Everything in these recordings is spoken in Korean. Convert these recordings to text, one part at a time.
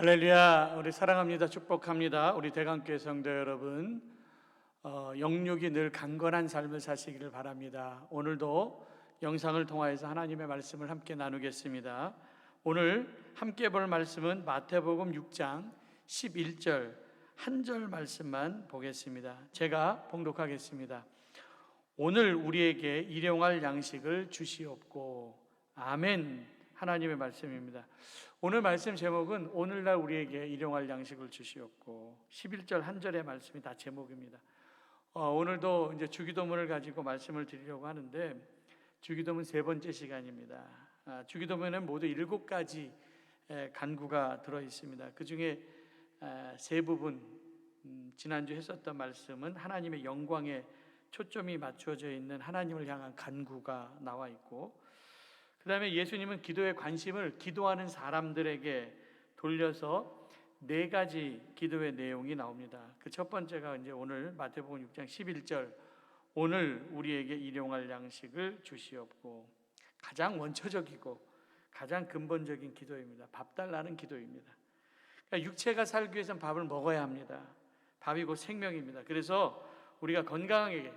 할렐루야. 우리 사랑합니다. 축복합니다. 우리 대강교회 성도 여러분, 영육이 늘 강건한 삶을 사시기를 바랍니다. 오늘도 영상을 통하여서 하나님의 말씀을 함께 나누겠습니다. 오늘 함께 볼 말씀은 마태복음 6장 11절 한 절 말씀만 보겠습니다. 제가 봉독하겠습니다. 오늘 우리에게 일용할 양식을 주시옵고. 아멘. 하나님의 말씀입니다. 오늘 말씀 제목은 오늘날 우리에게 일용할 양식을 주시옵고. 11절 한 절의 말씀이 다 제목입니다. 오늘도 이제 주기도문을 가지고 말씀을 드리려고 하는데, 주기도문 세 번째 시간입니다. 주기도문에는 모두 7가지 간구가 들어 있습니다. 그 중에 세 부분, 지난주 했었던 말씀은 하나님의 영광에 초점이 맞춰져 있는 하나님을 향한 간구가 나와 있고, 그 다음에 예수님은 기도의 관심을 기도하는 사람들에게 돌려서 4가지 기도의 내용이 나옵니다. 그 첫 번째가 이제 오늘 마태복음 6장 11절 오늘 우리에게 일용할 양식을 주시옵고. 가장 원초적이고 가장 근본적인 기도입니다. 밥 달라는 기도입니다. 그러니까 육체가 살기 위해서는 밥을 먹어야 합니다. 밥이 곧 생명입니다. 그래서 우리가 건강하게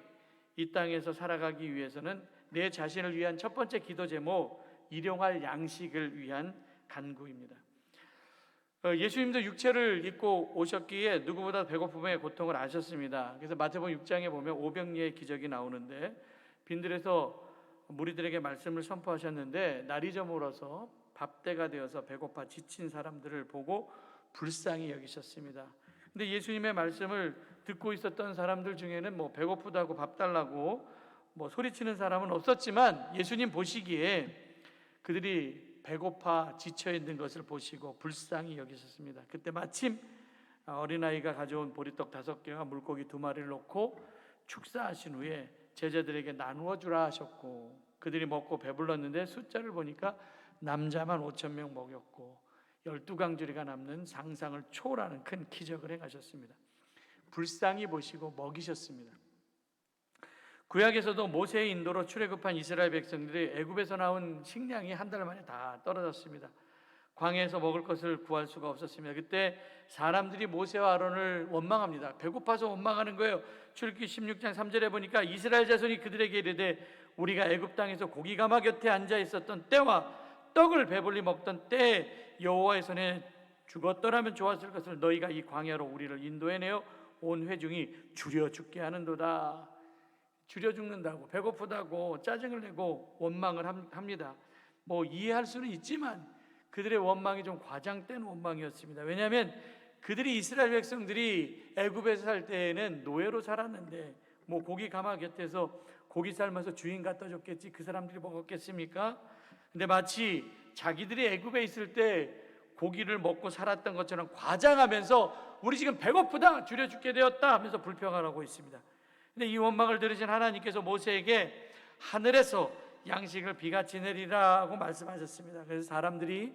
이 땅에서 살아가기 위해서는 내 자신을 위한 첫 번째 기도 제목, 일용할 양식을 위한 간구입니다. 예수님도 육체를 입고 오셨기에 누구보다 배고픔의 고통을 아셨습니다. 그래서 마태복음 6장에 보면 오병이의 기적이 나오는데, 빈들에서 무리들에게 말씀을 선포하셨는데 날이 저물어서 밥때가 되어서 배고파 지친 사람들을 보고 불쌍히 여기셨습니다. 근데 예수님의 말씀을 듣고 있었던 사람들 중에는 배고프다고 밥 달라고 소리치는 사람은 없었지만, 예수님 보시기에 그들이 배고파 지쳐 있는 것을 보시고 불쌍히 여기셨습니다. 그때 마침 어린아이가 가져온 보리떡 5개와 물고기 2마리를 놓고 축사하신 후에 제자들에게 나누어 주라 하셨고, 그들이 먹고 배불렀는데 숫자를 보니까 남자만 5,000명 먹였고 12강주리가 남는 상상을 초월하는 큰 기적을 행하셨습니다. 불쌍히 보시고 먹이셨습니다. 구약에서도 모세의 인도로 출애굽한 이스라엘 백성들이 애굽에서 나온 식량이 한 달 만에 다 떨어졌습니다. 광야에서 먹을 것을 구할 수가 없었습니다. 그때 사람들이 모세와 아론을 원망합니다. 배고파서 원망하는 거예요. 출애굽기 16장 3절에 보니까 이스라엘 자손이 그들에게 이르되 우리가 애굽 땅에서 고기 가마 곁에 앉아 있었던 때와 떡을 배불리 먹던 때에 여호와의 손에 죽었더라면 좋았을 것을 너희가 이 광야로 우리를 인도해내어 온 회중이 줄여 죽게 하는도다. 줄여 죽는다고, 배고프다고 짜증을 내고 원망을 합니다. 이해할 수는 있지만 그들의 원망이 좀 과장된 원망이었습니다. 왜냐하면 그들이, 이스라엘 백성들이 애굽에서 살 때에는 노예로 살았는데 고기 가마 곁에서 고기 삶아서 주인 갖다 줬겠지 그 사람들이 먹었겠습니까? 근데 마치 자기들이 애굽에 있을 때 고기를 먹고 살았던 것처럼 과장하면서 우리 지금 배고프다, 줄여 죽게 되었다 하면서 불평을 하고 있습니다. 근데 이 원망을 들으신 하나님께서 모세에게 하늘에서 양식을 비같이 내리라고 말씀하셨습니다. 그래서 사람들이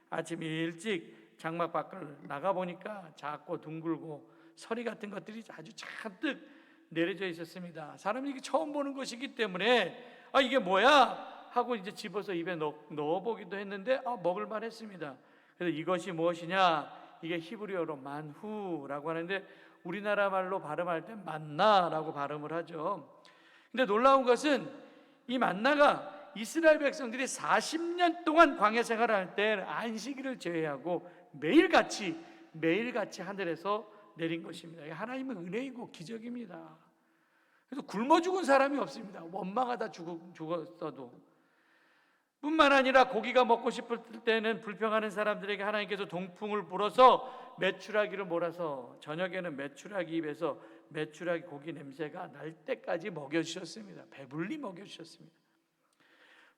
아침 일찍 장막 밖을 나가보니까 작고 둥글고 서리 같은 것들이 아주 잔뜩 내려져 있었습니다. 사람이 처음 보는 것이기 때문에 이게 뭐야? 하고 이제 집어서 입에 넣어보기도 했는데 먹을만 했습니다. 그래서 이것이 무엇이냐? 이게 히브리어로 만후라고 하는데 우리나라 말로 발음할 때 만나라고 발음을 하죠. 근데 놀라운 것은 이 만나가 이스라엘 백성들이 40년 동안 광야 생활을 할 때 안식일을 제외하고 매일같이 하늘에서 내린 것입니다. 하나님의 은혜이고 기적입니다. 그래서 굶어 죽은 사람이 없습니다. 원망하다 죽었어도. 뿐만 아니라 고기가 먹고 싶을 때는 불평하는 사람들에게 하나님께서 동풍을 불어서 메추라기를 몰아서 저녁에는 메추라기 입에서 메추라기 고기 냄새가 날 때까지 먹여주셨습니다. 배불리 먹여주셨습니다.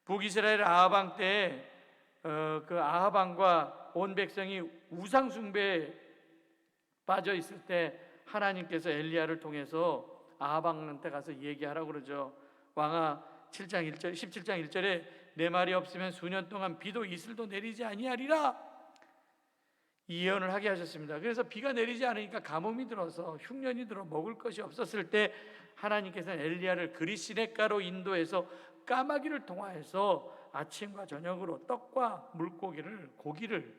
북이스라엘 아합 왕 때 그 아합 왕과 온 백성이 우상 숭배에 빠져 있을 때 하나님께서 엘리야를 통해서 아합 왕한테 가서 얘기하라고 그러죠. 왕아 17장 1절에 내 말이 없으면 수년 동안 비도 이슬도 내리지 아니하리라, 이 예언을 하게 하셨습니다. 그래서 비가 내리지 않으니까 가뭄이 들어서 흉년이 들어 먹을 것이 없었을 때 하나님께서는 엘리야를 그리시네가로 인도해서 까마귀를 통하여서 아침과 저녁으로 떡과 물고기를, 고기를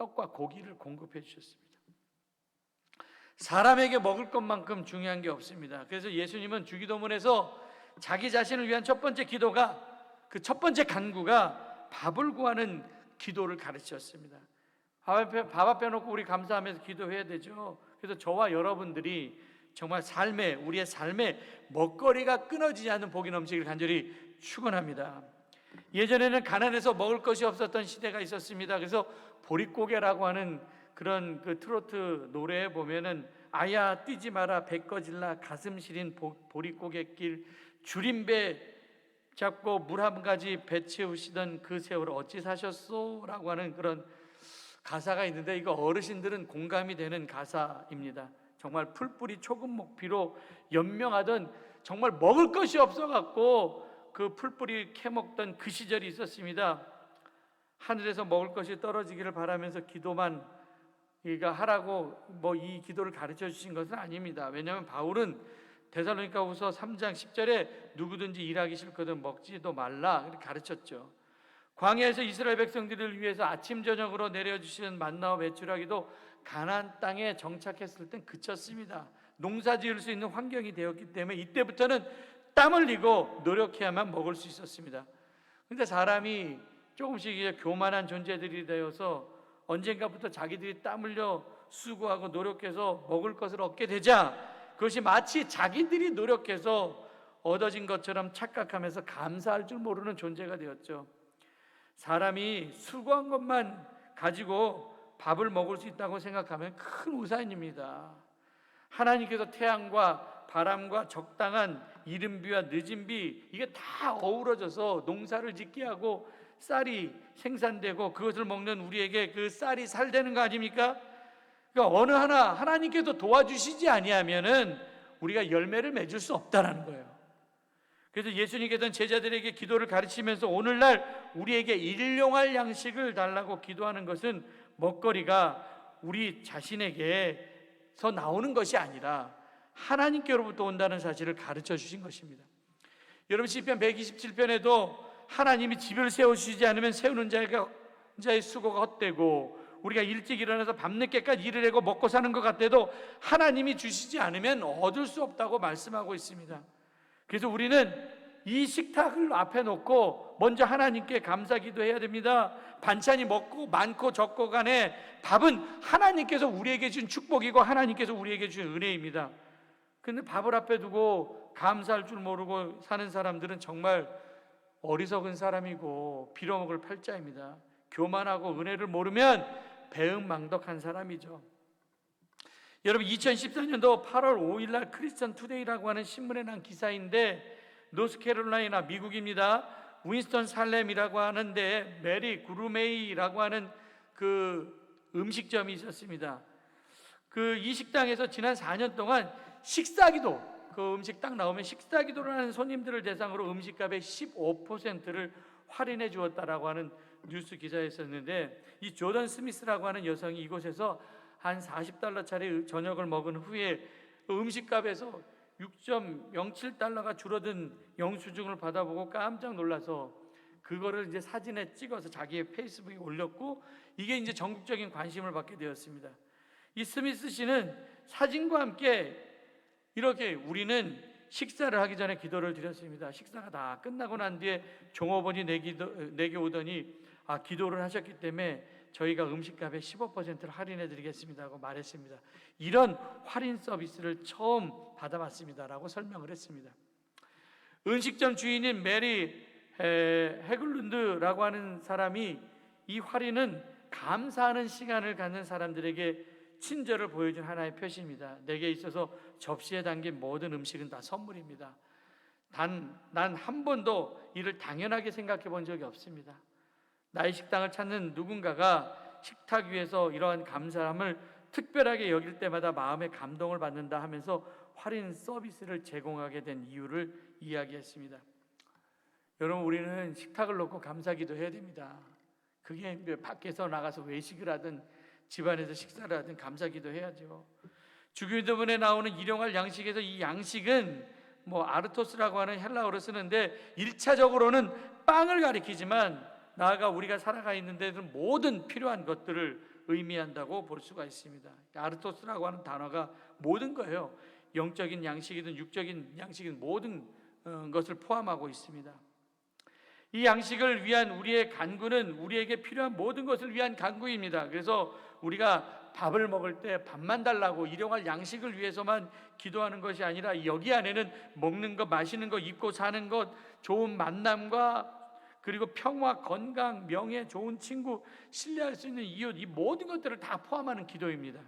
떡과 고기를 공급해 주셨습니다. 사람에게 먹을 것만큼 중요한 게 없습니다. 그래서 예수님은 주기도문에서 자기 자신을 위한 첫 번째 기도가, 그 첫 번째 간구가 밥을 구하는 기도를 가르치셨습니다. 밥 앞에 놓고 우리 감사하면서 기도해야 되죠. 그래서 저와 여러분들이 정말 우리의 삶에 먹거리가 끊어지지 않는 복이 넘치길 간절히 축원합니다. 예전에는 가난해서 먹을 것이 없었던 시대가 있었습니다. 그래서 보릿고개라고 하는 그런 그 트로트 노래에 보면은 아야 뛰지 마라 배 꺼질라 가슴 시린 보릿고갯길 줄임배 잡고 물 한 가지 배 채우시던 그 세월 어찌 사셨소? 라고 하는 그런 가사가 있는데, 이거 어르신들은 공감이 되는 가사입니다. 정말 풀뿌리 초금 목피로 연명하던, 정말 먹을 것이 없어갖고 그 풀뿌리 캐먹던 그 시절이 있었습니다. 하늘에서 먹을 것이 떨어지기를 바라면서 기도만 하라고 이 기도를 가르쳐 주신 것은 아닙니다. 왜냐하면 바울은 데살로니가후서 3장 10절에 누구든지 일하기 싫거든 먹지도 말라 이렇게 가르쳤죠. 광야에서 이스라엘 백성들을 위해서 아침 저녁으로 내려주시는 만나와 메추라기도 가나안 땅에 정착했을 땐 그쳤습니다. 농사 지을 수 있는 환경이 되었기 때문에 이때부터는 땀 흘리고 노력해야만 먹을 수 있었습니다. 그런데 사람이 조금씩 이제 교만한 존재들이 되어서 언젠가부터 자기들이 땀 흘려 수고하고 노력해서 먹을 것을 얻게 되자 그것이 마치 자기들이 노력해서 얻어진 것처럼 착각하면서 감사할 줄 모르는 존재가 되었죠. 사람이 수고한 것만 가지고 밥을 먹을 수 있다고 생각하면 큰 우산입니다. 하나님께서 태양과 바람과 적당한 이른비와 늦은비, 이게 다 어우러져서 농사를 짓게 하고 쌀이 생산되고 그것을 먹는 우리에게 그 쌀이 살되는 거 아닙니까? 그러니까 어느 하나 하나님께서 도와주시지 아니하면은 우리가 열매를 맺을 수 없다라는 거예요. 그래서 예수님께서는 제자들에게 기도를 가르치면서 오늘날 우리에게 일용할 양식을 달라고 기도하는 것은 먹거리가 우리 자신에게서 나오는 것이 아니라 하나님께로부터 온다는 사실을 가르쳐 주신 것입니다. 여러분, 시편 127편에도 하나님이 집을 세우시지 않으면 세우는 자의 수고가 헛되고 우리가 일찍 일어나서 밤늦게까지 일을 하고 먹고 사는 것 같아도 하나님이 주시지 않으면 얻을 수 없다고 말씀하고 있습니다. 그래서 우리는 이 식탁을 앞에 놓고 먼저 하나님께 감사 기도해야 됩니다. 반찬이 많고 적고 간에 밥은 하나님께서 우리에게 준 축복이고 하나님께서 우리에게 준 은혜입니다. 근데 밥을 앞에 두고 감사할 줄 모르고 사는 사람들은 정말 어리석은 사람이고 빌어먹을 팔자입니다. 교만하고 은혜를 모르면 배은망덕한 사람이죠. 여러분, 2014년도 8월 5일 날 크리스천 투데이라고 하는 신문에 난 기사인데, 노스캐롤라이나 미국입니다. 윈스턴 살렘이라고 하는데 메리 구루메이라고 하는 그 음식점이 있었습니다. 이 식당에서 지난 4년 동안 식사기도, 그 음식 딱 나오면 식사기도를 하는 손님들을 대상으로 음식값의 15%를 할인해 주었다라고 하는 뉴스 기사에 있었는데, 이 조던 스미스라고 하는 여성이 이곳에서 한 40달러짜리 저녁을 먹은 후에 음식값에서 6.07달러가 줄어든 영수증을 받아보고 깜짝 놀라서 그거를 이제 사진에 찍어서 자기의 페이스북에 올렸고, 이게 이제 전국적인 관심을 받게 되었습니다. 이 스미스 씨는 사진과 함께 이렇게 우리는 식사를 하기 전에 기도를 드렸습니다. 식사가 다 끝나고 난 뒤에 종업원이 내게 오더니 기도를 하셨기 때문에 저희가 음식값의 15%를 할인해 드리겠습니다 하고 말했습니다. 이런 할인 서비스를 처음 받아봤습니다라고 설명을 했습니다. 음식점 주인인 메리 해글룬드라고 하는 사람이 이 할인은 감사하는 시간을 갖는 사람들에게 친절을 보여준 하나의 표시입니다. 내게 있어서 접시에 담긴 모든 음식은 다 선물입니다. 난 한 번도 이를 당연하게 생각해 본 적이 없습니다. 나의 식당을 찾는 누군가가 식탁 위에서 이러한 감사함을 특별하게 여길 때마다 마음의 감동을 받는다 하면서 할인 서비스를 제공하게 된 이유를 이야기했습니다. 여러분, 우리는 식탁을 놓고 감사기도 해야 됩니다. 그게 밖에서 나가서 외식을 하든 집안에서 식사를 하든 감사기도 해야죠. 주기도문에 나오는 일용할 양식에서 이 양식은 아르토스라고 하는 헬라어를 쓰는데 1차적으로는 빵을 가리키지만 나아가 우리가 살아가 있는 데는 모든 필요한 것들을 의미한다고 볼 수가 있습니다. 아르토스라고 하는 단어가 모든 거예요. 영적인 양식이든 육적인 양식이든 모든 것을 포함하고 있습니다. 이 양식을 위한 우리의 간구는 우리에게 필요한 모든 것을 위한 간구입니다. 그래서 우리가 밥을 먹을 때 밥만 달라고 일용할 양식을 위해서만 기도하는 것이 아니라 여기 안에는 먹는 것, 마시는 것, 입고 사는 것, 좋은 만남과 그리고 평화, 건강, 명예, 좋은 친구, 신뢰할 수 있는 이웃, 이 모든 것들을 다 포함하는 기도입니다.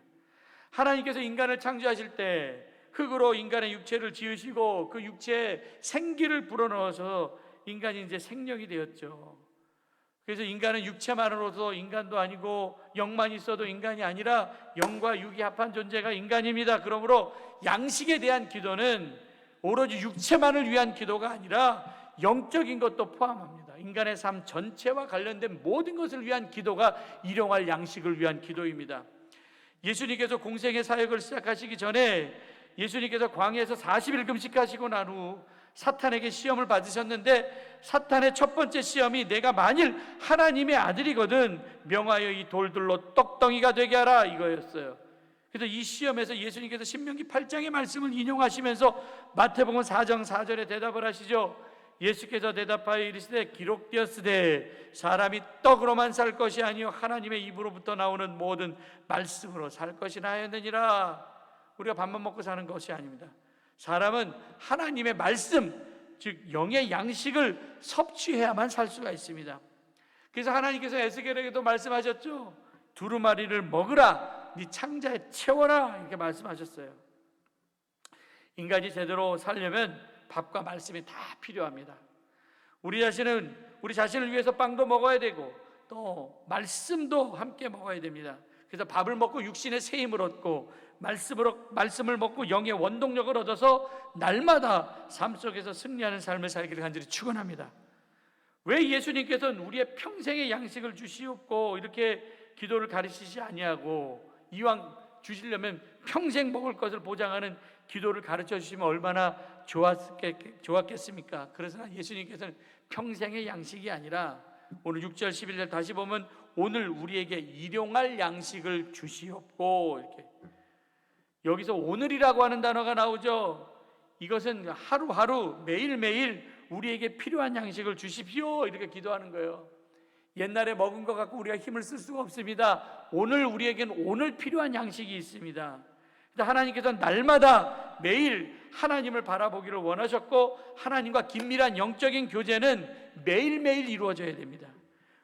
하나님께서 인간을 창조하실 때 흙으로 인간의 육체를 지으시고 그 육체에 생기를 불어넣어서 인간이 이제 생명이 되었죠. 그래서 인간은 육체만으로도 인간도 아니고 영만 있어도 인간이 아니라 영과 육이 합한 존재가 인간입니다. 그러므로 양식에 대한 기도는 오로지 육체만을 위한 기도가 아니라 영적인 것도 포함합니다. 인간의 삶 전체와 관련된 모든 것을 위한 기도가 일용할 양식을 위한 기도입니다. 예수님께서 공생의 사역을 시작하시기 전에 예수님께서 광야에서 40일 금식하시고 난 후 사탄에게 시험을 받으셨는데 사탄의 첫 번째 시험이 내가 만일 하나님의 아들이거든 명하여 이 돌들로 떡덩이가 되게 하라 이거였어요. 그래서 이 시험에서 예수님께서 신명기 8장의 말씀을 인용하시면서 마태복음 4장 4절에 대답을 하시죠. 예수께서 대답하여 이르시되 기록되었으되 사람이 떡으로만 살 것이 아니요 하나님의 입으로부터 나오는 모든 말씀으로 살 것이라 하였느니라. 우리가 밥만 먹고 사는 것이 아닙니다. 사람은 하나님의 말씀, 즉 영의 양식을 섭취해야만 살 수가 있습니다. 그래서 하나님께서 에스겔에게도 말씀하셨죠. 두루마리를 먹으라, 네 창자에 채워라 이렇게 말씀하셨어요. 인간이 제대로 살려면 밥과 말씀이 다 필요합니다. 우리 자신을 위해서 빵도 먹어야 되고 또 말씀도 함께 먹어야 됩니다. 그래서 밥을 먹고 육신의 새 힘을 얻고 말씀을 먹고 영의 원동력을 얻어서 날마다 삶 속에서 승리하는 삶을 살기를 간절히 축원합니다. 왜 예수님께서는 우리의 평생의 양식을 주시옵고 이렇게 기도를 가르치시지 아니하고 이왕 주시려면 평생 먹을 것을 보장하는 기도를 가르쳐 주시면 얼마나 좋았겠습니까? 그래서 예수님께서는 평생의 양식이 아니라 오늘 6절 11절 다시 보면 오늘 우리에게 일용할 양식을 주시옵고 이렇게 여기서 오늘이라고 하는 단어가 나오죠. 이것은 하루하루 매일매일 우리에게 필요한 양식을 주십시오 이렇게 기도하는 거예요. 옛날에 먹은 것 갖고 우리가 힘을 쓸 수가 없습니다. 오늘 우리에게는 오늘 필요한 양식이 있습니다. 하나님께서는 날마다 매일 하나님을 바라보기를 원하셨고 하나님과 긴밀한 영적인 교제는 매일매일 이루어져야 됩니다.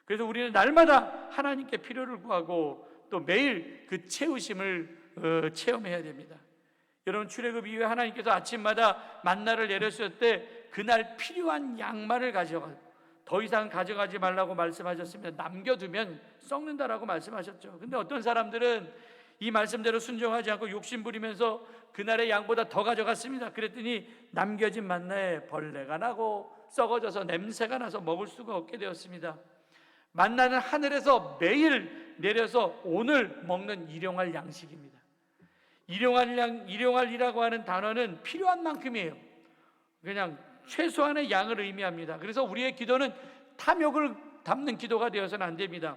그래서 우리는 날마다 하나님께 필요를 구하고 또 매일 그 채우심을 체험해야 됩니다. 여러분 출애굽 이후에 하나님께서 아침마다 만나를 내렸을 때 그날 필요한 양만을 가져가 더 이상 가져가지 말라고 말씀하셨으면 남겨두면 썩는다라고 말씀하셨죠. 근데 어떤 사람들은 이 말씀대로 순종하지 않고 욕심부리면서 그날의 양보다 더 가져갔습니다. 그랬더니 남겨진 만나에 벌레가 나고 썩어져서 냄새가 나서 먹을 수가 없게 되었습니다. 만나는 하늘에서 매일 내려서 오늘 먹는 일용할 양식입니다. 일용할이라고 하는 단어는 필요한 만큼이에요. 그냥 최소한의 양을 의미합니다. 그래서 우리의 기도는 탐욕을 담는 기도가 되어서는 안 됩니다.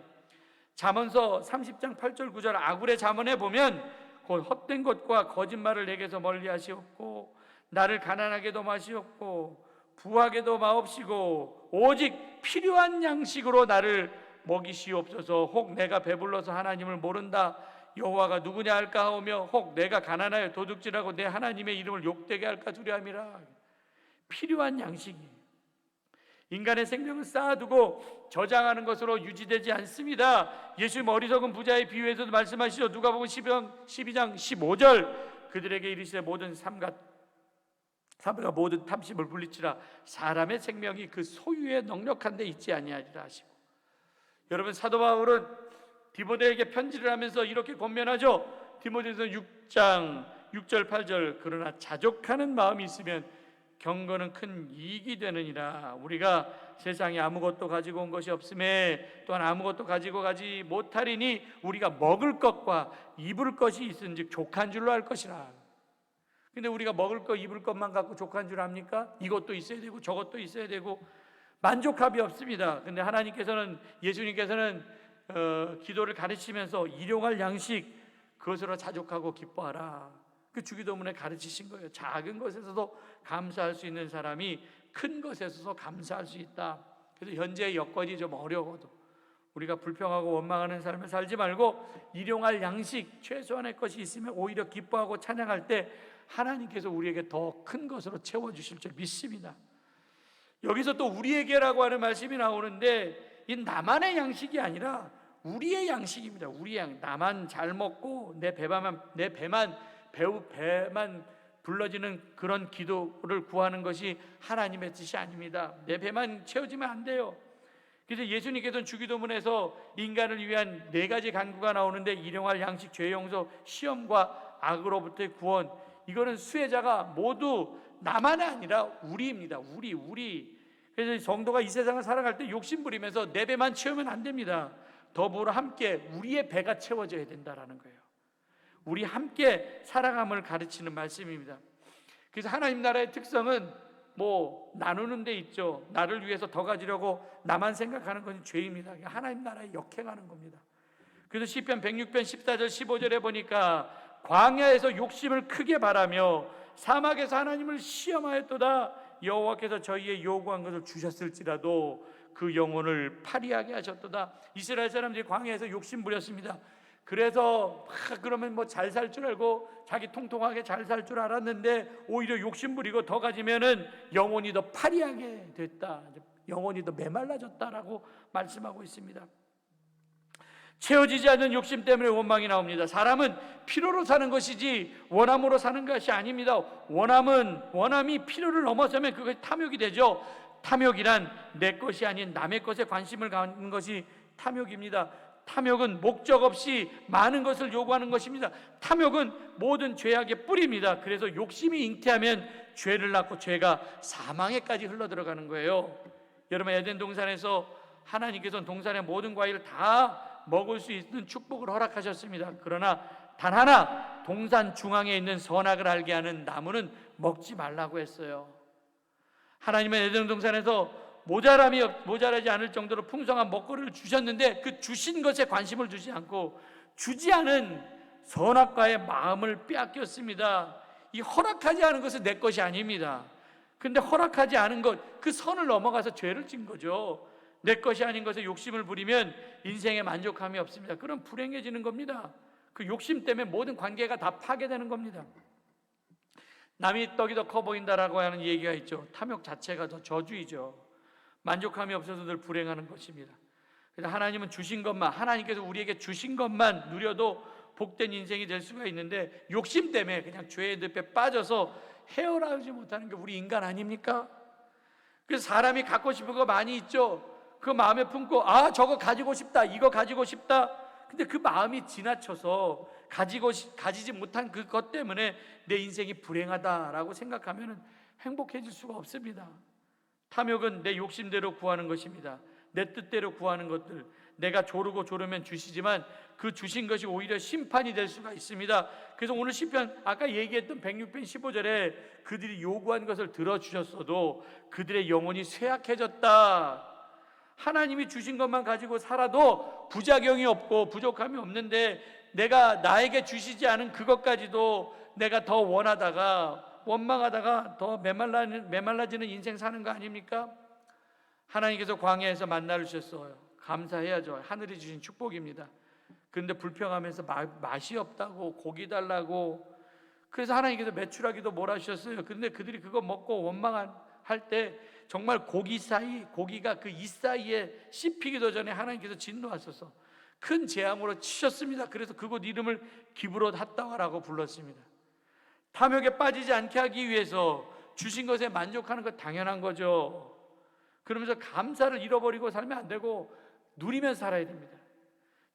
잠언서 30장 8절 9절 아굴의 잠언에 보면 곧 헛된 것과 거짓말을 내게서 멀리 하시옵고 나를 가난하게도 마시옵고 부하게도 마옵시고 오직 필요한 양식으로 나를 먹이시옵소서. 혹 내가 배불러서 하나님을 모른다 여호와가 누구냐 할까 하오며 혹 내가 가난하여 도둑질하고 내 하나님의 이름을 욕되게 할까 두려움이라. 필요한 양식이 인간의 생명을 쌓아두고 저장하는 것으로 유지되지 않습니다. 예수님 어리석은 부자의 비유에서도 말씀하시죠. 누가복음 12장 15절 그들에게 이르시되 모든 삼가 모든 탐심을 물리치라 사람의 생명이 그 소유에 넉넉한 데 있지 아니하리라 하시고 여러분 사도 바울은 디모데에게 편지를 하면서 이렇게 권면하죠. 디모데서 6장 6절 8절 그러나 자족하는 마음이 있으면 경건은 큰 이익이 되느니라. 우리가 세상에 아무것도 가지고 온 것이 없음에 또한 아무것도 가지고 가지 못하리니 우리가 먹을 것과 입을 것이 있은즉 족한 줄로 할 것이라. 근데 우리가 먹을 것 입을 것만 갖고 족한 줄 압니까? 이것도 있어야 되고 저것도 있어야 되고 만족함이 없습니다. 근데 하나님께서는, 예수님께서는 기도를 가르치면서 일용할 양식 그것으로 자족하고 기뻐하라, 그 주기도문에 가르치신 거예요. 작은 것에서도 감사할 수 있는 사람이 큰 것에서도 감사할 수 있다. 그래서 현재의 여건이 좀 어려워도 우리가 불평하고 원망하는 삶을 살지 말고 일용할 양식, 최소한의 것이 있으면 오히려 기뻐하고 찬양할 때 하나님께서 우리에게 더 큰 것으로 채워주실 줄 믿습니다. 여기서 또 우리에게라고 하는 말씀이 나오는데, 이 나만의 양식이 아니라 우리의 양식입니다. 우리의 양. 나만 잘 먹고 내 배만 불러지는 그런 기도를 구하는 것이 하나님의 뜻이 아닙니다. 내 배만 채워지면 안 돼요. 그래서 예수님께서는 주기도문에서 인간을 위한 4가지 간구가 나오는데, 일용할 양식, 죄 용서, 시험과 악으로부터의 구원, 이거는 수혜자가 모두 나만이 아니라 우리입니다. 우리. 그래서 성도가 이 세상을 살아갈 때 욕심 부리면서 내 배만 채우면 안 됩니다. 더불어 함께 우리의 배가 채워져야 된다라는 거예요. 우리 함께 살아감을 가르치는 말씀입니다. 그래서 하나님 나라의 특성은 나누는 데 있죠. 나를 위해서 더 가지려고 나만 생각하는 것은 죄입니다. 하나님 나라에 역행하는 겁니다. 그래서 시편 106편 14절 15절에 보니까 광야에서 욕심을 크게 바라며 사막에서 하나님을 시험하였도다. 여호와께서 저희의 요구한 것을 주셨을지라도 그 영혼을 파리하게 하셨도다. 이스라엘 사람들이 광야에서 욕심 부렸습니다. 그래서 그러면 잘 살 줄 알고 자기 통통하게 잘 살 줄 알았는데 오히려 욕심 부리고 더 가지면은 영혼이 더 파리하게 됐다, 영혼이 더 메말라졌다라고 말씀하고 있습니다. 채워지지 않는 욕심 때문에 원망이 나옵니다. 사람은 필요로 사는 것이지 원함으로 사는 것이 아닙니다. 원함이 필요를 넘어서면 그것이 탐욕이 되죠. 탐욕이란 내 것이 아닌 남의 것에 관심을 갖는 것이 탐욕입니다. 탐욕은 목적 없이 많은 것을 요구하는 것입니다. 탐욕은 모든 죄악의 뿌리입니다. 그래서 욕심이 잉태하면 죄를 낳고 죄가 사망에까지 흘러들어가는 거예요. 여러분, 에덴 동산에서 하나님께서는 동산의 모든 과일을 다 먹을 수 있는 축복을 허락하셨습니다. 그러나 단 하나, 동산 중앙에 있는 선악을 알게 하는 나무는 먹지 말라고 했어요. 하나님은 에덴 동산에서 모자라지 않을 정도로 풍성한 먹거리를 주셨는데 그 주신 것에 관심을 두지 않고 주지 않은 선악과의 마음을 빼앗겼습니다. 이 허락하지 않은 것은 내 것이 아닙니다. 근데 허락하지 않은 것, 그 선을 넘어가서 죄를 진 거죠. 내 것이 아닌 것에 욕심을 부리면 인생에 만족함이 없습니다. 그럼 불행해지는 겁니다. 그 욕심 때문에 모든 관계가 다 파괴되는 겁니다. 남이 떡이 더 커 보인다라고 하는 얘기가 있죠. 탐욕 자체가 더 저주이죠. 만족함이 없어서 늘 불행하는 것입니다. 그래서 하나님은 주신 것만, 하나님께서 우리에게 주신 것만 누려도 복된 인생이 될 수가 있는데, 욕심 때문에 그냥 죄의 늪에 빠져서 헤어나오지 못하는 게 우리 인간 아닙니까? 그래서 사람이 갖고 싶은 거 많이 있죠. 그 마음에 품고 저거 가지고 싶다, 이거 가지고 싶다. 근데 그 마음이 지나쳐서 가지지 못한 그것 때문에 내 인생이 불행하다라고 생각하면 행복해질 수가 없습니다. 탐욕은 내 욕심대로 구하는 것입니다. 내 뜻대로 구하는 것들, 내가 조르면 주시지만 그 주신 것이 오히려 심판이 될 수가 있습니다. 그래서 오늘 시편 아까 얘기했던 106편 15절에 그들이 요구한 것을 들어주셨어도 그들의 영혼이 쇠약해졌다. 하나님이 주신 것만 가지고 살아도 부작용이 없고 부족함이 없는데, 내가 나에게 주시지 않은 그것까지도 내가 더 원망하다가 더 메말라지는 인생 사는 거 아닙니까? 하나님께서 광야에서 만나를 주셨어요. 감사해야죠. 하늘이 주신 축복입니다. 그런데 불평하면서 맛이 없다고, 고기 달라고. 그래서 하나님께서 메추라기도 몰아주셨어요. 그런데 그들이 그거 먹고 원망할 때 정말 고기가 그 이 사이에 씹히기도 전에 하나님께서 진노하셔서 큰 재앙으로 치셨습니다. 그래서 그곳 이름을 기브롯 핫다와라고 불렀습니다. 탐욕에 빠지지 않게 하기 위해서 주신 것에 만족하는 것 당연한 거죠. 그러면서 감사를 잃어버리고 살면 안 되고 누리면서 살아야 됩니다.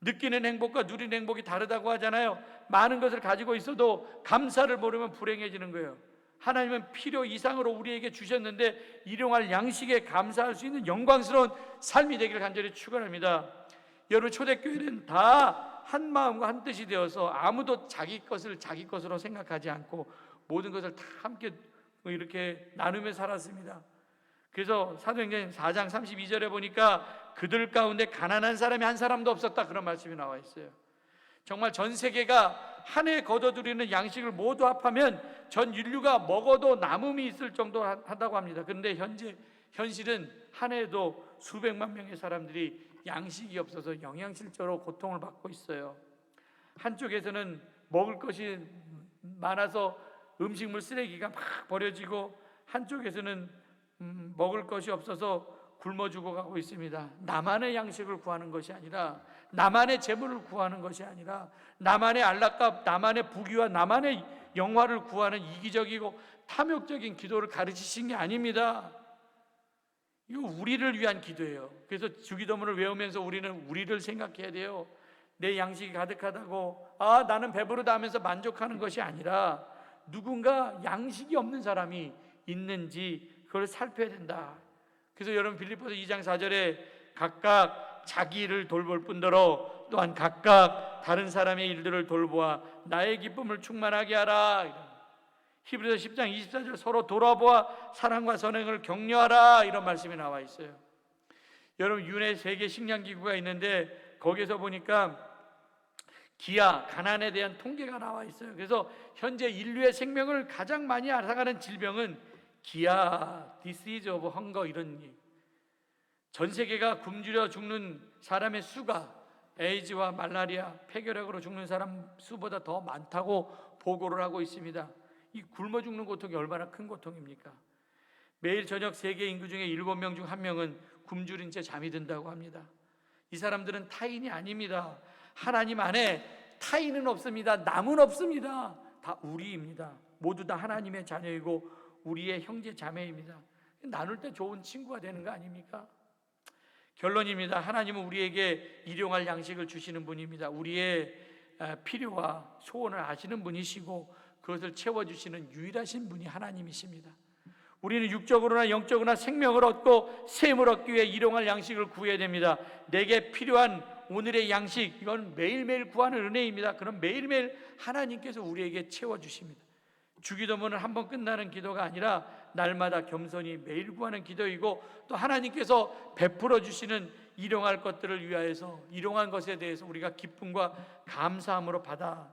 느끼는 행복과 누리는 행복이 다르다고 하잖아요. 많은 것을 가지고 있어도 감사를 모르면 불행해지는 거예요. 하나님은 필요 이상으로 우리에게 주셨는데 일용할 양식에 감사할 수 있는 영광스러운 삶이 되기를 간절히 축원합니다. 여러분, 초대교회는 다 한 마음과 한 뜻이 되어서 아무도 자기 것으로 생각하지 않고 모든 것을 다 함께 이렇게 나누며 살았습니다. 그래서 사도행전 4장 32절에 보니까 그들 가운데 가난한 사람이 한 사람도 없었다, 그런 말씀이 나와 있어요. 정말 전 세계가 한 해 거둬들이는 양식을 모두 합하면 전 인류가 먹어도 남음이 있을 정도 한다고 합니다. 그런데 현실은 한 해에도 수백만 명의 사람들이 양식이 없어서 영양실조로 고통을 받고 있어요. 한쪽에서는 먹을 것이 많아서 음식물 쓰레기가 막 버려지고, 한쪽에서는 먹을 것이 없어서 굶어 죽어가고 있습니다. 나만의 양식을 구하는 것이 아니라, 나만의 재물을 구하는 것이 아니라, 나만의 안락과 나만의 부귀와 나만의 영화를 구하는 이기적이고 탐욕적인 기도를 가르치신 게 아닙니다. 이거 우리를 위한 기도예요. 그래서 주기도문을 외우면서 우리는 우리를 생각해야 돼요. 내 양식이 가득하다고 나는 배부르다 하면서 만족하는 것이 아니라, 누군가 양식이 없는 사람이 있는지 그걸 살펴야 된다. 그래서 여러분, 빌립보서 2장 4절에 각각 자기 일을 돌볼 뿐더러 또한 각각 다른 사람의 일들을 돌보아 나의 기쁨을 충만하게 하라. 히브리서 10장 24절, 서로 돌아보아 사랑과 선행을 격려하라, 이런 말씀이 나와 있어요. 여러분, 유네 세계 식량기구가 있는데 거기서 보니까 기아, 가난에 대한 통계가 나와 있어요. 그래서 현재 인류의 생명을 가장 많이 앗아가는 질병은 기아, 디시즈 오브 헝거, 이런 전 세계가 굶주려 죽는 사람의 수가 에이즈와 말라리아, 폐결핵으로 죽는 사람 수보다 더 많다고 보고를 하고 있습니다. 이 굶어 죽는 고통이 얼마나 큰 고통입니까? 매일 저녁 세계 인구 중에 7명 중 1명은 굶주린 채 잠이 든다고 합니다. 이 사람들은 타인이 아닙니다. 하나님 안에 타인은 없습니다. 남은 없습니다. 다 우리입니다. 모두 다 하나님의 자녀이고 우리의 형제 자매입니다. 나눌 때 좋은 친구가 되는 거 아닙니까? 결론입니다. 하나님은 우리에게 일용할 양식을 주시는 분입니다. 우리의 필요와 소원을 아시는 분이시고 그것을 채워주시는 유일하신 분이 하나님이십니다. 우리는 육적으로나 영적으로나 생명을 얻고 셈을 얻기 위해 일용할 양식을 구해야 됩니다. 내게 필요한 오늘의 양식, 이건 매일매일 구하는 은혜입니다. 그럼 매일매일 하나님께서 우리에게 채워주십니다. 주기도문은 한 번 끝나는 기도가 아니라 날마다 겸손히 매일 구하는 기도이고, 또 하나님께서 베풀어 주시는 일용할 것들을 위하여서, 일용한 것에 대해서 우리가 기쁨과 감사함으로 받아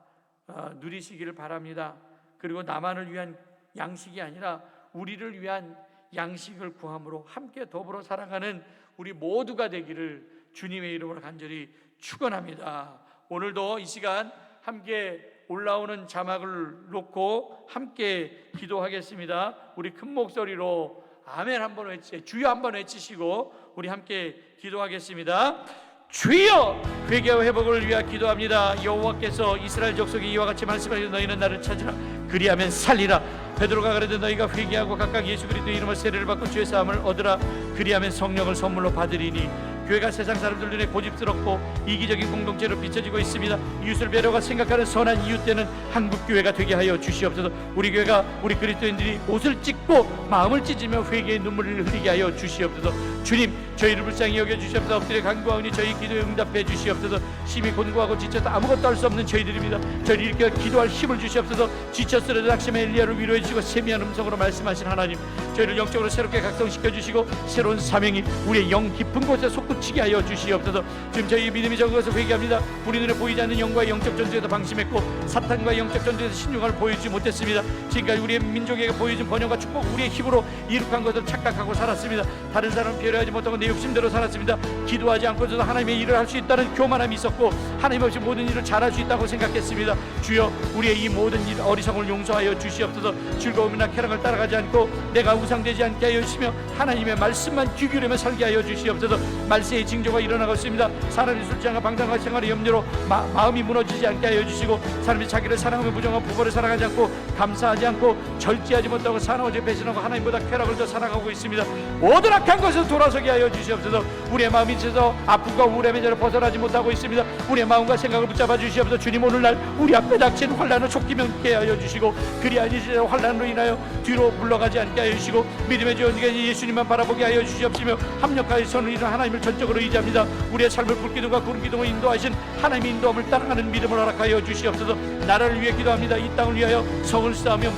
누리시기를 바랍니다. 그리고 나만을 위한 양식이 아니라 우리를 위한 양식을 구함으로 함께 더불어 살아가는 우리 모두가 되기를 주님의 이름으로 간절히 축원합니다. 오늘도 이 시간 함께 올라오는 자막을 놓고 함께 기도하겠습니다. 우리 큰 목소리로 아멘 한번 외치, 주여 한번 외치시고 우리 함께 기도하겠습니다. 주여, 회개와 회복을 위하여 기도합니다. 여호와께서 이스라엘 족속이 이와 같이 말씀하시되 너희는 나를 찾으라, 그리하면 살리라. 베드로가 그러되 너희가 회개하고 각각 예수 그리스도의 이름으로 세례를 받고 죄 사함을 얻으라, 그리하면 성령을 선물로 받으리니. 교회가 세상 사람들 눈에 고집스럽고 이기적인 공동체로 비춰지고 있습니다. 이웃을 배려가 생각하는 선한 이웃 되는 한국교회가 되게 하여 주시옵소서. 우리 교회가, 우리 그리스도인들이 옷을 찢고 마음을 찢으며 회개의 눈물을 흘리게 하여 주시옵소서. 주님, 저희를 불쌍히 여겨주시옵소서. 엎드려 간구하오니 저희 기도에 응답해 주시옵소서. 심히 곤고하고 지쳐서 아무것도 할 수 없는 저희들입니다. 저희를 일으켜 기도할 힘을 주시옵소서. 지쳐 쓰러진 낙심의 엘리야를 위로해 주시고 세미한 음성으로 말씀하신 하나님, 저희를 영적으로 새롭게 각성시켜 주시고 새로운 사명이 우리의 영 깊은 곳에 솟구치게 하여 주시옵소서. 지금 저희 믿음이 적은 것을 회개합니다. 우리 눈에 보이지 않는 영과의 영적 전투에서 방심했고 사탄과의 영적 전투에서 신중함을 보여주지 못했습니다. 지금까지 우리의 민족에게 보여준 번영과 축복, 우리의 힘으로 이룩한 것을 착각하고 살았습니다. 다른 사람을 배려하지 못하고 내 욕심대로 살았습니다. 기도하지 않고서도 하나님의 일을 할 수 있다는 교만함이 있었고 하나님 없이 모든 일을 잘할 수 있다고 생각했습니다. 주여, 우리의 이 모든 일 어리석음을 용서하여 주시옵소서. 즐거움이나 쾌락을 따라가지 않고 내가 우상되지 않게 하여 주시며 하나님의 말씀만 귀 기울이며 살게 하여 주시옵소서. 말세의 징조가 일어나고 있습니다. 사람이 술취함과 방탕과 생활의 염려로 마음이 무너지지 않게 하여 주시고, 사람이 자기를 사랑하며 부정하고 부모를 사랑하지 않고 감사하지 않고 절제하지 못하고 사나워져 배신하고 하나님보다 쾌락을 더 사랑하고 있습니다. 모든 악한 것을 돌아서게 하여 주시옵소서. 우리의 마음이 있어서 아픔과 우울함의 자로 벗어나지 못하고 있습니다. 우리의 마음과 생각을 붙잡아 주시옵소서. 주님, 오늘날 우리 앞에 닥친 환난을 쫓기면게 하여 주시고, 그리 아니지 환난으로 인하여 뒤로 물러가지 않게 하여 주시고, 믿음의 지원자가 예수님만 바라보게 하여 주시옵시며, 합력하여 선을 이룬 하나님을 전적으로 의지합니다. 우리의 삶을 불기둥과 구름기둥을 인도하신 하나님의 인도함을 따라가는 믿음을 허락하여 주시옵소서. 나라를 위해 기도합니다. 이 땅을 위하여 성을 쌓으며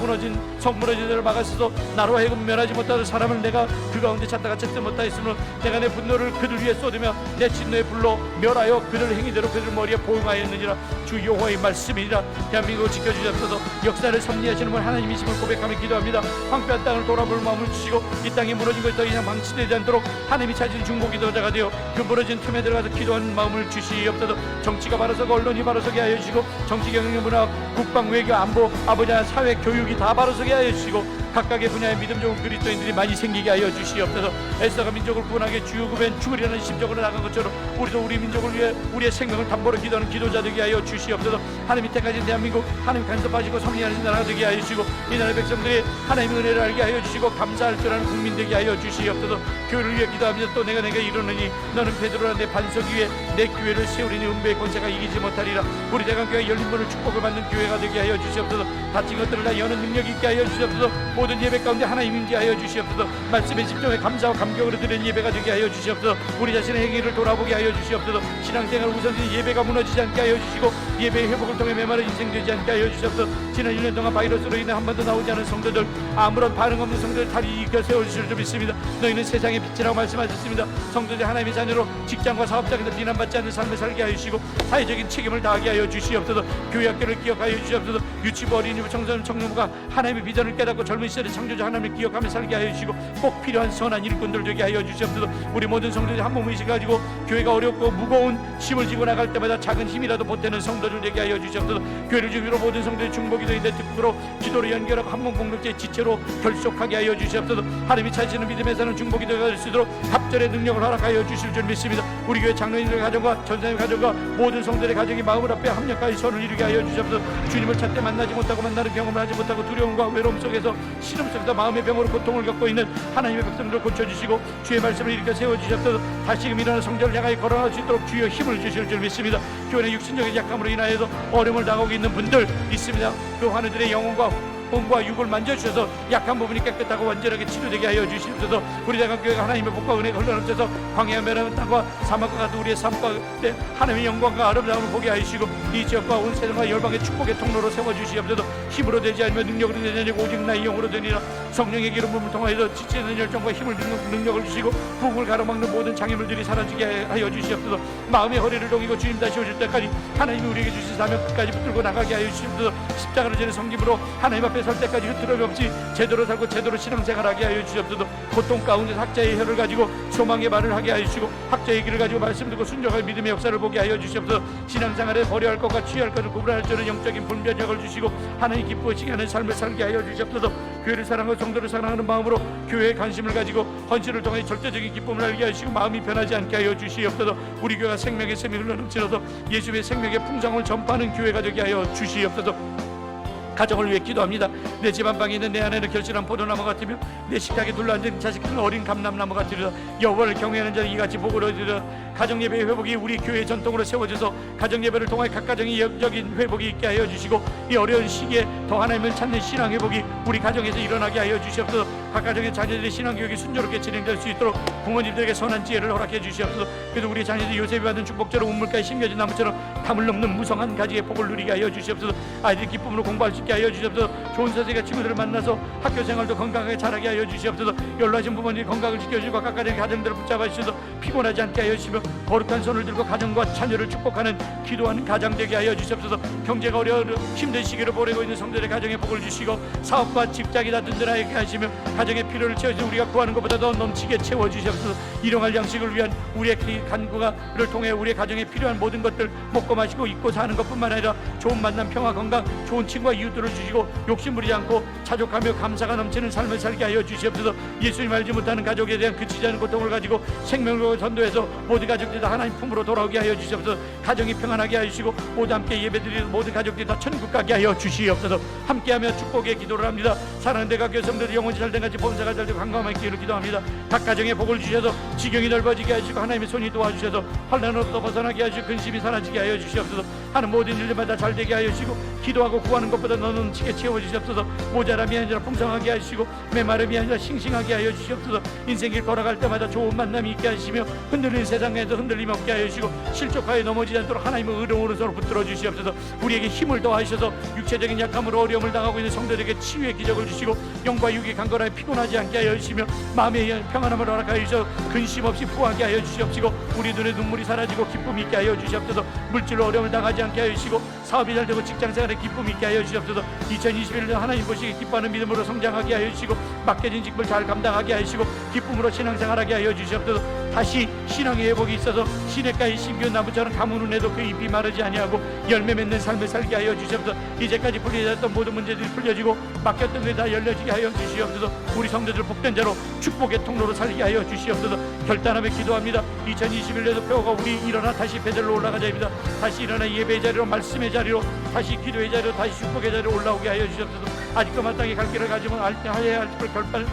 성 무너진 데를 막았어서 나로 하여금 멸하지 못하는 사람을 내가 그 가운데 찾다가 찾지 못하였으므로 내가 내 분노를 그들 위에 쏟으며 내 진노의 불로 멸하여 그들 행위대로 그들 머리에 보응하였느니라. 주 여호와의 말씀이니라. 대한민국을 지켜주시옵소서. 역사를 섭리하시는 분 하나님이심을 고백하며 기도합니다. 황폐한 땅을 돌아볼 마음을 주시고, 이 땅이 무너진 것이 더 이상 방치되지 않도록 하나님이 찾은 중보기도자가 되어 그 무너진 틈에 들어가서 기도하는 마음을 주시옵소서. 정치가 바로서고 언론이 바로서게 하여 주시고, 정치, 경영, 문화, 국방, 외교, 안보, 아버지, 사회, 교육이 다 바로서게 하여 주시고, 각각의 분야의 믿음 좋은 그리스도인들이 많이 생기게 하여 주시옵소서. 에스더가 민족을 구원하게 죽으면 죽으려는 심정으로 나간 것처럼 우리도 우리 민족을 위해 우리의 생명을 담보로 기도하는 기도자 되게 하여 주시옵소서. 하나님이 택하신 대한민국, 하나님 간섭하시고 섭리하신 나라가 되게 하여 주시고, 이 나라의 백성들이 하나님의 은혜를 알게 하여 주시고 감사할 줄 아는 국민 되게 하여 주시옵소서. 교회를 위해 기도합니다. 또 내가 이루느니 너는 베드로라 내 반석 위에 내 교회를 세우리니 음배의 권세가 이기지 못하리라. 우리 대강교회 열린 문을 축복을 받는 교회가 되게 하여 주시옵소서. 다친 것들을 다 여는 능력 있게 하여 주시옵소서. 모든 예배 가운데 하나님 임재하여 주시옵소서. 말씀에 집중해 감사와 감격으로 드리는 예배가 되게 하여 주시옵소서. 우리 자신의 행위를 돌아보게 하여 주시옵소서. 신앙생활 우선순위 예배가 무너지지 않게 하여 주시고, 예배의 회복을 통해 메마른 인생 되지 않게 하여 주시옵소서. 지난 1년 동안 바이러스로 인해 한 번도 나오지 않은 성도들, 아무런 반응 없는 성도들 다리 일으켜 세워주실 줄 믿습니다. 너희는 세상의 빛이라고 말씀하셨습니다. 성도들 하나님의 자녀로 직장과 사업장에서 비난받지 않는 삶을 살게 하여 주시고, 사회적인 책임을 다하게 하여 주시옵소서. 교회 학교를 기억하여 주시옵소서. 유치부, 어린이부, 청소년, 청년부가 하나님의 비전을 깨닫고 젊은 시절에 창조자 하나님을 기억하며 살게 하여 주시고, 꼭 필요한 선한 일꾼들 되게 하여 주시옵소서. 우리 모든 성도들이 한 몸 의식 가지고 교회가 어렵고 무거운 짐을 지고 나갈 때마다 작은 힘이라도 보태는 성도들 되게 하여 주시옵소서. 교회를 중심으로 모든 성도들이 중보기도인데 특구로 기도로 연결하고 한 몸 공동체의 지체로 결속하게 하여 주시옵소서. 하나님이 찾으시는 믿음에 사는 중보기도가 될 수 있도록 합절의 능력을 허락하여 주실 줄 믿습니다. 우리 교회 장로님들의 가정과 전사님의 가정과 모든 성도들의 가정이 마음을 앞에 합력하여 선을 이루게 하여 주시옵소서. 주님을 찾되 만나지 못하고 만나는 경험을 하지 못하고 두려움과 외로움 속에서 신음 속에서 마음의 병으로 고통을 겪고 있는 하나님의 백성들을 고쳐주시고, 주의 말씀을 일으켜 세워주셨소서. 다시금 일어나는 성전을 향하여 걸어갈 수 있도록 주여 힘을 주실 줄 믿습니다. 교회의 육신적인 약함으로 인하여서 어려움을 당하고 있는 분들 있습니다. 그 환우들의 영혼과 몸과 육을 만져주셔서 약한 부분이 깨끗하고 완전하게 치료되게 하여 주시옵소서. 우리 대강교회가 하나님의 복과 은혜가 흘러넘쳐서 광야와 메라는 땅과 사막과 같은 우리의 삶과 때 하나님의 영광과 아름다움을 보게 하여 주시고, 이 지역과 온 세상과 열방의 축복의 통로로 세워주시옵소서. 힘으로 되지 않으며 능력으로 되지 아니고 오직 나의 영으로 되니라. 성령의 기름 부음을 통하여서 지치는 열정과 힘을 믿는 능력을 주시고, 부흥을 가로막는 모든 장애물들이 사라지게 하여 주시옵소서. 마음의 허리를 동이고 주님 다시 오실 때까지 하나님이 우리에게 주신 사명 끝까지 붙들고 나가게 하여 주시옵소서. 십자가로 지는 성김으로 하나님 앞에 설 때까지 흐트러짐 없이 제대로 살고 제대로 신앙생활하게 하여 주시옵소서. 고통 가운데 학자의 혀를 가지고 소망의 말을 하게 하여 주시고, 학자의 길을 가지고 말씀 듣고 순종할 믿음의 역사를 보게 하여 주시옵소서. 신앙생활에 버려야 할 것과 취할 것을 구분할 줄 아는 영적인 분별력을 주시고, 하나님 기쁘시게 하는 삶을 살게 하여 주시옵소서. 교회를 사랑하고 성도를 사랑하는 마음으로 교회에 관심을 가지고 헌신을 통해 절대적인 기쁨을 알게 하시고, 마음이 변하지 않게 하여 주시옵소서. 우리 교회가 생명의 샘이 흘러넘치셔서 예수의 생명의 풍성을 전파하는 교회가 되게 하여 주시옵소서. 가정을 위해 기도합니다. 내 집 안방에 있는 내 아내는 결실한 포도나무 같으며 내 식탁에 둘러앉은 자식들은 어린 감람나무 같으리라. 여호와를 경외하는 자는 이같이 복을 얻으리라. 가정예배의 회복이 우리 교회의 전통으로 세워져서 가정예배를 통해 각 가정이 영적인 회복이 있게 하여 주시고, 이 어려운 시기에 더 하나님을 찾는 신앙 회복이 우리 가정에서 일어나게 하여 주시옵소서. 각 가정의 자녀들의 신앙 교육이 순조롭게 진행될 수 있도록 부모님들에게 선한 지혜를 허락해 주시옵소서. 그래도 우리 자녀들이 요셉이 받은 축복처럼 우물가에 심겨진 나무처럼 담을 넘는 무성한 가지의 복을 누리게 하여 주시옵소서. 아이들이 기쁨으로 공부할 수 있게 하여 주시옵소서. 좋은 선생님과 친구들을 만나서 학교 생활도 건강하게 잘하게 하여 주시옵소서. 연로하신 부모님이 건강을 지켜주시고 각 가정의 가정들을 붙잡아 주셔서 피곤하지 않게 하여 주시며, 거룩한 손을 들고 가정과 자녀를 축복하는 기도하는 가정 되게 하여 주시옵소서. 경제가 어려운 힘든 시기를 보내고 있는 성도들의 가정에 복을 주시고, 사업과 직장이 다 든든하게 하시며 가정의 필요를 채워주시고, 우리가 구하는 것보다 더 넘치게 채워주시옵소서. 일용할 양식을 위한 우리의 간구를 통해 우리의 가정에 필요한 모든 것들 먹고 마시고 입고 사는 것뿐만 아니라 좋은 만남, 평화, 건강, 좋은 친구와 이웃들을 주시고, 욕심 부리지 않고 자족하며 감사가 넘치는 삶을 살게 하여 주시옵소서. 예수님 알지 못하는 가족에 대한 그치지 않은 고통을 가지고 생명으로 전도해서 모든 가족들이 다 하나님 품으로 돌아오게 하여 주시옵소서. 가정이 평안하게 하여 주시고 모두 함께 예배드리는 모든 가족들이 다 천국 가게 하여 주시옵소서. 함께하며 축복의 기도를 합니다. 사랑하는 대가 교회 성도들이 영혼이 잘된 같이 범사가 잘되고 건강한 기회를 기도합니다. 각 가정에 복을 주셔서 지경이 넓어지게 하시고 하나님의 손이 도와주셔서 환난으로부터 벗어나게 하시고 근심이 사라지게 하여 주시옵소서. 하는 모든 일들마다 잘되게 하여 주시고 기도하고 구하는 것보다 더 넘치게 채워주시옵소서. 모자람이 아니라 풍성하게 하시고 메마름이 아니라 싱싱하게 하여 주시옵소서. 인생길 걸어갈 때마다 좋은 만남이 있게 하시며 흔들리는 세상에서 흔들림 없게 하여 주시고 실족하여 넘어지지 않도록 하나님의 의로운 오른손으로 붙들어 주시옵소서. 우리에게 힘을 더하셔서 육체적인 약함으로 어려움을 당하고 있는 성도들에게 치유의 기적을 주시고 영과 육이 강건하여 피곤하지 않게 하여 주시며 마음의 평안함을 허락하여 주셔서 근심 없이 부하게 하여 주시옵시고 우리 눈에 눈물이 사라지고 기쁨이 있게 하여 주시옵소서. 물질로 어려움을 당하지 않게 하여 주시고 사업이 잘 되고 직장생활에 기쁨이 있게 하여 주시옵소서. 2021년 하나님 보시기 기뻐하는 믿음으로 성장하게 하여 주시고 맡겨진 직분을 잘 감당하게 하여 주시고 기쁨으로 신앙생활하게 하여 주시옵소서. 다시 신앙의 회복이 있어서 시냇가의 신비한 나무처럼 가뭄을 내도 그 잎이 마르지 아니하고 열매 맺는 삶을 살게 하여 주시옵소서. 이제까지 풀려졌던 모든 문제들이 풀려지고 막혔던 게 다 열려지게 하여 주시옵소서. 우리 성도들 복된 자로 축복의 통로로 살게 하여 주시옵소서. 결단하며 기도합니다. 2021년도 표가 우리 일어나 다시 베들로 올라가자입니다. 다시 일어나 예배의 자리로 말씀의 자리로 다시 기도의 자리로 다시 축복의 자리로 올라오게 하여 주시옵소서. 아직도 마땅히 갈 길을 가지면 하여야 할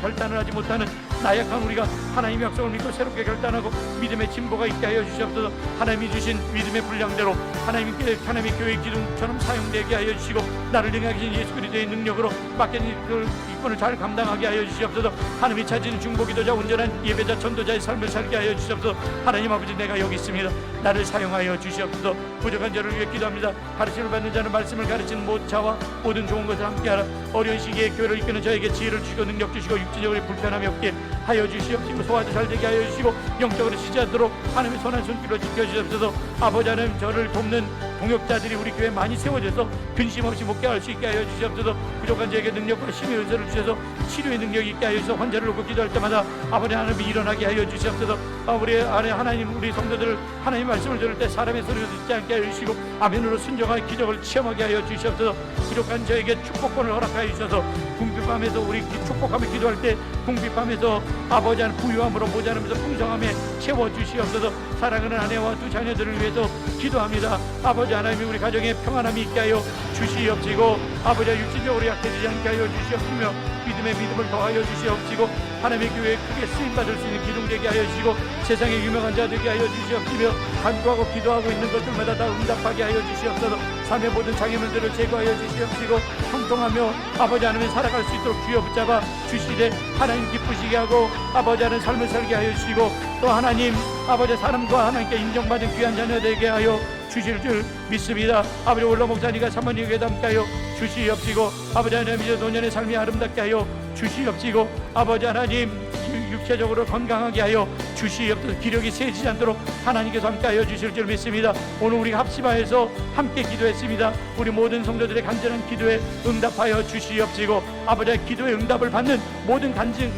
결단을 하지 못하는 나약한 우리가 하나님의 약속을 믿고 새롭게 결단하고 믿음의 진보가 있게 하여 주시옵소서. 하나님이 주신 믿음의 분량대로 하나님의 교회의 기둥처럼 사용되게 하여 주시고 나를 능하게 하신 예수 그리스도의 능력으로 맡겨진 일꾼을 잘 감당하게 하여 주시옵소서. 하나님이 찾은 중보기도자 온전한 예배자 전도자의 삶을 살게 하여 주시옵소서. 하나님 아버지 내가 여기 있습니다. 나를 사용하여 주시옵소서. 부족한 자를 위해 기도합니다. 가르침을 받는 자는 말씀을 가르치는 모자와 모든 좋은 것을 함께하라. 어려운 시기에 교회를 이끄는 저에게 지혜를 주시고 능력 주시고 육체적으로 불편함이 없게 하여 주시옵시고 소화도 잘되게 하여 주시고 영적으로 쉬지 않도록 하나님의 선한 손길로 지켜주시옵소서. 아버지 하나님 저를 돕는 동역자들이 우리 교회에 많이 세워져서 근심 없이 목회할 수 있게 하여 주시옵소서. 부족한 저에게 능력과 힘의 은사를 주셔서 치료의 능력이 있게 하여 주셔서 환자를 놓고 기도할 때마다 아버지 하나님이 일어나게 하여 주시옵소서. 우리 안에 하나님 우리 성도들 하나님 말씀을 들을 때 사람의 소리를 듣지 않게 하여 주시고 아멘으로 순종하여 기적을 체험하게 하여 주시옵소서. 부족한 저에게 축복권을 허락하여 주셔서 궁핍함에서 우리 축복하며 기도할 때 궁핍함에서 아버지 하나님 부유함으로 모자라면서 풍성함에 채워주시옵소서. 사랑하는 아내와 두 자녀들을 위해서 기도합니다. 아버지 하나님이 우리 가정에 평안함이 있게 하여 주시옵시고 아버지 육신적으로 약해지지 않게 하여 주시옵시며 믿음의 믿음을 더하여 주시옵시고 하나님의 교회에 크게 쓰임받을 수 있는 기둥되게 하여 주시고 세상에 유명한 자 되게 하여 주시옵시며 간구하고 기도하고 있는 것들마다 다 응답하게 하여 주시옵소서. 삶의 모든 장애물들을 제거하여 주시옵시고 형통하며 아버지 하나님 살아갈 수 있도록 주여 붙잡아 주시되 하나님 기쁘시게 하고 아버지 하나님 삶을 살게 하여 주시고 또 하나님 아버지 사람과 하나님께 인정받은 귀한 자녀 되게 하여 주실 줄 믿습니다. 아버지 올라 목사님과 사모님에게 담게 하여 주시옵시고 아버지 하나님 이제 노년의 삶이 아름답게 하여 주시옵시고 아버지 하나님 육체적으로 건강하게 하여 주시옵소서. 기력이 세지지 않도록 하나님께서 함께 하여 주실 줄 믿습니다. 오늘 우리가 합심하여서 함께 기도했습니다. 우리 모든 성도들의 간절한 기도에 응답하여 주시옵시고 아버지의 기도에 응답을 받는 모든 간증이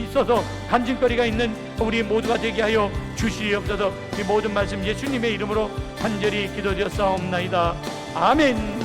있어서 간증거리가 있는 우리 모두가 되게 하여 주시옵소서. 이 모든 말씀 예수님의 이름으로 간절히 기도드렸사옵나이다. 아멘.